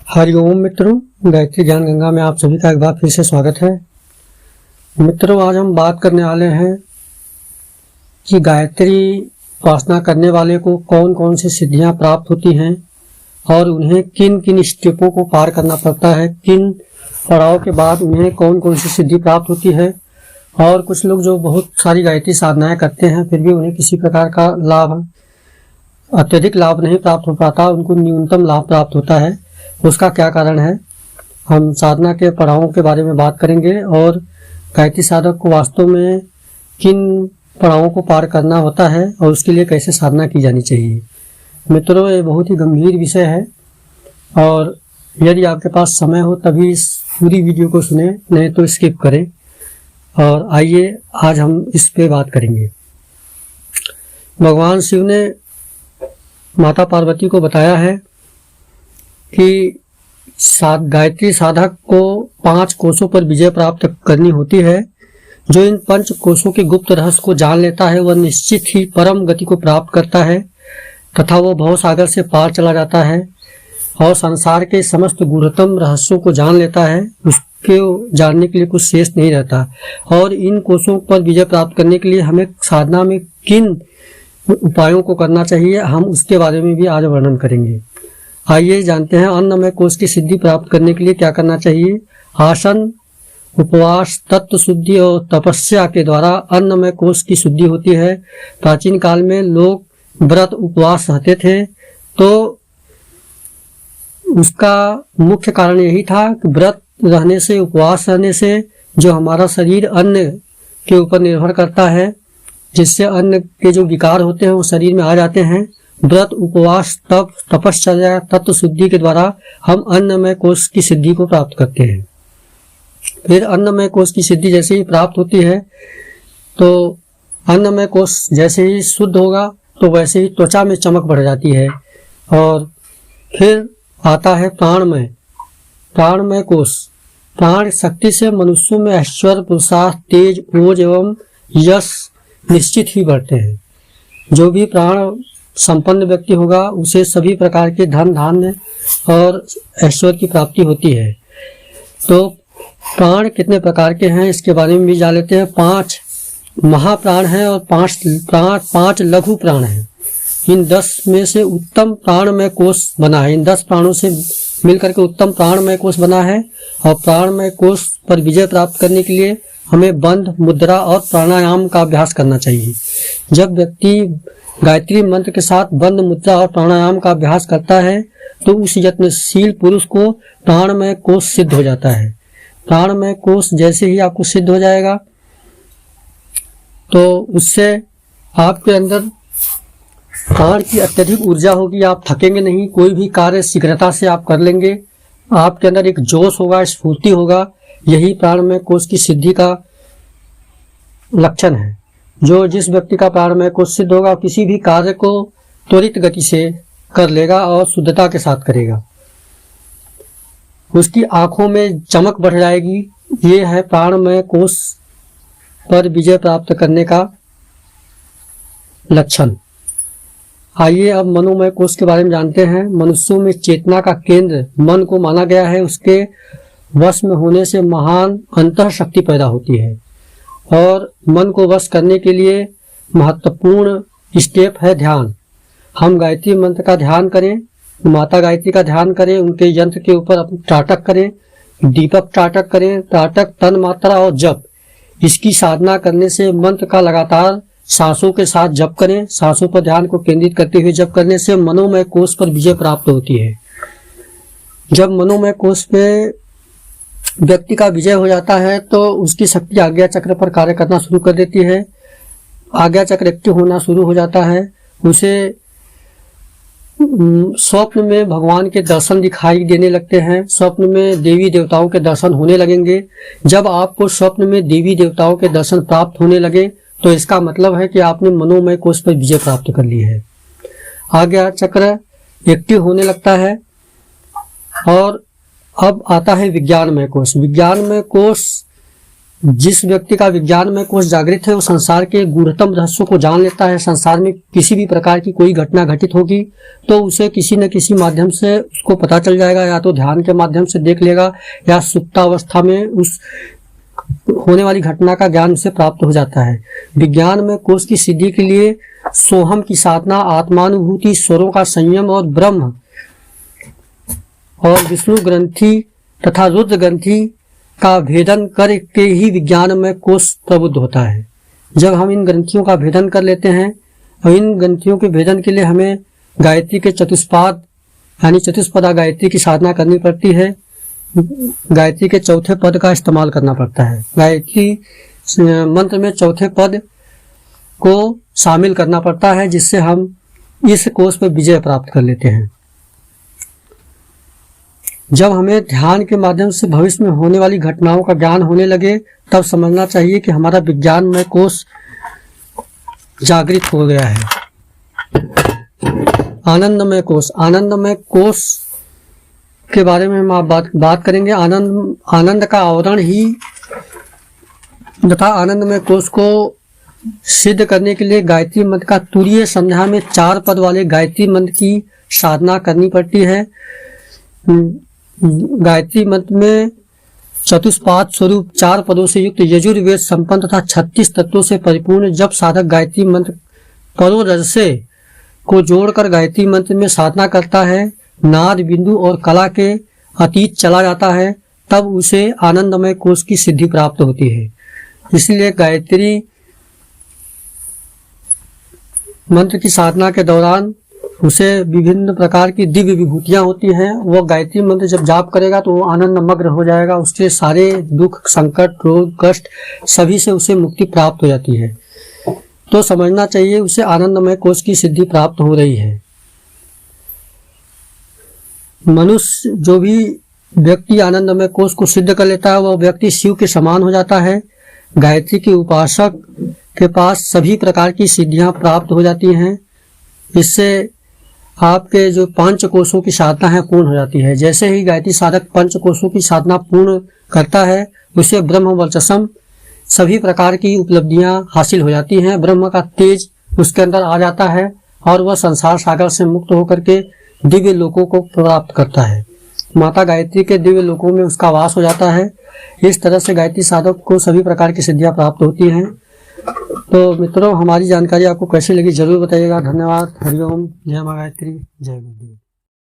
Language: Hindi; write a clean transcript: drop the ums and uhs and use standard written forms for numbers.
हरिओम मित्रों, गायत्री ज्ञान गंगा में आप सभी का एक बार फिर से स्वागत है। मित्रों, आज हम बात करने वाले हैं कि गायत्री उपासना करने वाले को कौन कौन सी सिद्धियां प्राप्त होती हैं और उन्हें किन किन स्टेपों को पार करना पड़ता है, किन पड़ाव के बाद उन्हें कौन कौन सी सिद्धि प्राप्त होती है। और कुछ लोग जो बहुत सारी गायत्री साधनाएं करते हैं फिर भी उन्हें किसी प्रकार का लाभ, अत्यधिक लाभ नहीं प्राप्त हो पाता, उनको न्यूनतम लाभ प्राप्त होता है। उसका क्या कारण है, हम साधना के पड़ावों के बारे में बात करेंगे और गायत्री साधक को वास्तव में किन पड़ावों को पार करना होता है और उसके लिए कैसे साधना की जानी चाहिए। मित्रों, ये बहुत ही गंभीर विषय है और यदि आपके पास समय हो तभी इस पूरी वीडियो को सुने, नहीं तो स्किप करें। और आइए आज हम इस पे बात करेंगे। भगवान शिव ने माता पार्वती को बताया है कि गायत्री साधक को 5 कोशों पर विजय प्राप्त करनी होती है। जो इन 5 कोशों के गुप्त रहस्य को जान लेता है वह निश्चित ही परम गति को प्राप्त करता है तथा वह भवसागर से पार चला जाता है और संसार के समस्त गूढ़तम रहस्यों को जान लेता है। उसके जानने के लिए कुछ शेष नहीं रहता। और इन कोशों पर विजय प्राप्त करने के लिए हमें साधना में किन उपायों को करना चाहिए, हम उसके बारे में भी आज वर्णन करेंगे। आइए जानते हैं अन्नमय कोश की सिद्धि प्राप्त करने के लिए क्या करना चाहिए। आसन, उपवास, तत्व शुद्धि और तपस्या के द्वारा अन्नमय कोश की शुद्धि होती है। प्राचीन काल में लोग व्रत उपवास रहते थे तो उसका मुख्य कारण यही था कि व्रत रहने से, उपवास रहने से जो हमारा शरीर अन्न के ऊपर निर्भर करता है, जिससे अन्न के जो विकार होते हैं वो शरीर में आ जाते हैं। व्रत, उपवास, तप, तपश्चर्या, तत्व शुद्धि के द्वारा हम अन्नमय कोश की सिद्धि को प्राप्त करते हैं। फिर अन्नमय कोश की सिद्धि जैसे ही प्राप्त होती है तो अन्नमय कोश जैसे ही शुद्ध होगा तो वैसे ही त्वचा में चमक बढ़ जाती है। और फिर आता है प्राणमय कोश। प्राण शक्ति से मनुष्यों में ऐश्वर्य, पुरुषार्थ, तेज, ओज एवं यश निश्चित ही बढ़ते हैं। जो भी प्राण संपन्न व्यक्ति होगा उसे सभी प्रकार के धन, धान्य और ऐश्वर्य की प्राप्ति होती है। तो प्राण कितने प्रकार के हैं इसके बारे में भी जान लेते हैं। 5 महाप्राण हैं और 5 लघु प्राण हैं। इन 10 में से उत्तम प्राणमय कोश बना है। इन 10 प्राणों से मिलकर के उत्तम प्राणमय कोश बना है। और प्राणमय कोश पर विजय प्राप्त करने के लिए हमें बंध, मुद्रा और प्राणायाम का अभ्यास करना चाहिए। जब व्यक्ति गायत्री मंत्र के साथ बंद, मुद्रा और प्राणायाम का अभ्यास करता है तो उस यत्नशील पुरुष को प्राणमय कोश सिद्ध हो जाता है। प्राणमय कोश जैसे ही आपको सिद्ध हो जाएगा तो उससे आपके अंदर प्राण की अत्यधिक ऊर्जा होगी। आप थकेंगे नहीं, कोई भी कार्य शीघ्रता से आप कर लेंगे। आपके अंदर एक जोश होगा, स्फूर्ति होगा। यही प्राणमय कोश की सिद्धि का लक्षण है। जिस व्यक्ति का प्राणमय कोश सिद्ध होगा किसी भी कार्य को त्वरित गति से कर लेगा और शुद्धता के साथ करेगा। उसकी आंखों में चमक बढ़ जाएगी। ये है प्राणमय कोश पर विजय प्राप्त करने का लक्षण। आइए अब मनोमय कोश के बारे में जानते हैं। मनुष्यों में चेतना का केंद्र मन को माना गया है। उसके वश में होने से महान अंतः शक्ति पैदा होती है। और मन को वश करने के लिए महत्वपूर्ण स्टेप है ध्यान। हम गायत्री मंत्र का ध्यान करें, माता गायत्री का ध्यान करें, उनके यंत्र के ऊपर त्राटक करें, दीपक त्राटक करें, त्राटक, तन मात्रा और जप। इसकी साधना करने से मंत्र का लगातार सांसों के साथ जप करें। सांसों पर ध्यान को केंद्रित करते हुए जप करने से मनोमय कोश पर विजय प्राप्त होती है। जब मनोमय कोश पे व्यक्ति का विजय हो जाता है तो उसकी शक्ति आज्ञा चक्र पर कार्य करना शुरू कर देती है। आज्ञा चक्र एक्टिव होना शुरू हो जाता है। उसे स्वप्न में भगवान के दर्शन दिखाई देने लगते हैं। स्वप्न में देवी देवताओं के दर्शन होने लगेंगे। जब आपको स्वप्न में देवी देवताओं के दर्शन प्राप्त होने लगे तो इसका मतलब है कि आपने मनोमय कोश पर विजय प्राप्त कर ली है। आज्ञा चक्र एक्टिव होने लगता है। और अब आता है विज्ञानमय कोश। विज्ञानमय कोश जिस व्यक्ति का विज्ञान में कोश जागृत है वो संसार के गूढ़तम रहस्यों को जान लेता है। संसार में किसी भी प्रकार की कोई घटना घटित होगी तो उसे किसी न किसी माध्यम से उसको पता चल जाएगा, या तो ध्यान के माध्यम से देख लेगा या सुप्तावस्था में उस होने वाली घटना का ज्ञान उसे प्राप्त हो जाता है। विज्ञान में कोश की सिद्धि के लिए सोहम की साधना, आत्मानुभूति, स्वरों का संयम और ब्रह्म और विष्णु ग्रंथि तथा रुद्र ग्रंथि का भेदन करके ही विज्ञान में कोश प्रबुद्ध होता है। जब हम इन ग्रंथियों का भेदन कर लेते हैं और इन ग्रंथियों के भेदन के लिए हमें गायत्री के चतुष्पाद यानी चतुष्पदा गायत्री की साधना करनी पड़ती है। गायत्री के चौथे पद का इस्तेमाल करना पड़ता है। गायत्री मंत्र में चौथे पद को शामिल करना पड़ता है, जिससे हम इस कोश पर विजय प्राप्त कर लेते हैं। जब हमें ध्यान के माध्यम से भविष्य में होने वाली घटनाओं का ज्ञान होने लगे तब समझना चाहिए कि हमारा विज्ञान में कोश जागृत हो गया है। आनंदमय कोश, आनंदमय कोश के बारे में हम आप बात करेंगे। आनंद का आवरण ही तथा आनंदमय कोश को सिद्ध करने के लिए गायत्री मंत्र का तुरीय संध्या में 4 पद वाले गायत्री मंत्र की साधना करनी पड़ती है। गायत्री मंत्र में चतुष्पाद स्वरूप 4 पदों से युक्त यजुर्वेद संपन्न तथा 36 तत्वों से परिपूर्ण जब साधक गायत्री मंत्र करो रजसे को जोड़कर गायत्री मंत्र में साधना करता है, नाद बिंदु और कला के अतीत चला जाता है, तब उसे आनंदमय कोश की सिद्धि प्राप्त होती है। इसलिए गायत्री मंत्र की साधना के दौरान उसे विभिन्न प्रकार की दिव्य विभूतियां होती हैं। वो गायत्री मंत्र जब जाप करेगा तो वो आनंद मग्न हो जाएगा, उसके सारे दुख, संकट, रोग, कष्ट सभी से उसे मुक्ति प्राप्त हो जाती है। तो समझना चाहिए उसे आनंदमय कोश की सिद्धि प्राप्त हो रही है। मनुष्य जो भी व्यक्ति आनंदमय कोश को सिद्ध कर लेता है वह व्यक्ति शिव के समान हो जाता है। गायत्री के उपासक के पास सभी प्रकार की सिद्धियां प्राप्त हो जाती हैं। इससे आपके जो 5 कोशों की साधना है पूर्ण हो जाती है। जैसे ही गायत्री साधक 5 कोशों की साधना पूर्ण करता है उसे ब्रह्म वर्चस्व सभी प्रकार की उपलब्धियां हासिल हो जाती हैं। ब्रह्म का तेज उसके अंदर आ जाता है और वह संसार सागर से मुक्त होकर के दिव्य लोकों को प्राप्त करता है। माता गायत्री के दिव्य लोकों में उसका वास हो जाता है। इस तरह से गायत्री साधक को सभी प्रकार की सिद्धियां प्राप्त होती हैं। तो मित्रों, हमारी जानकारी आपको कैसी लगी जरूर बताइएगा। धन्यवाद। हरिओम। जय मां गायत्री, जय गुरुदेव।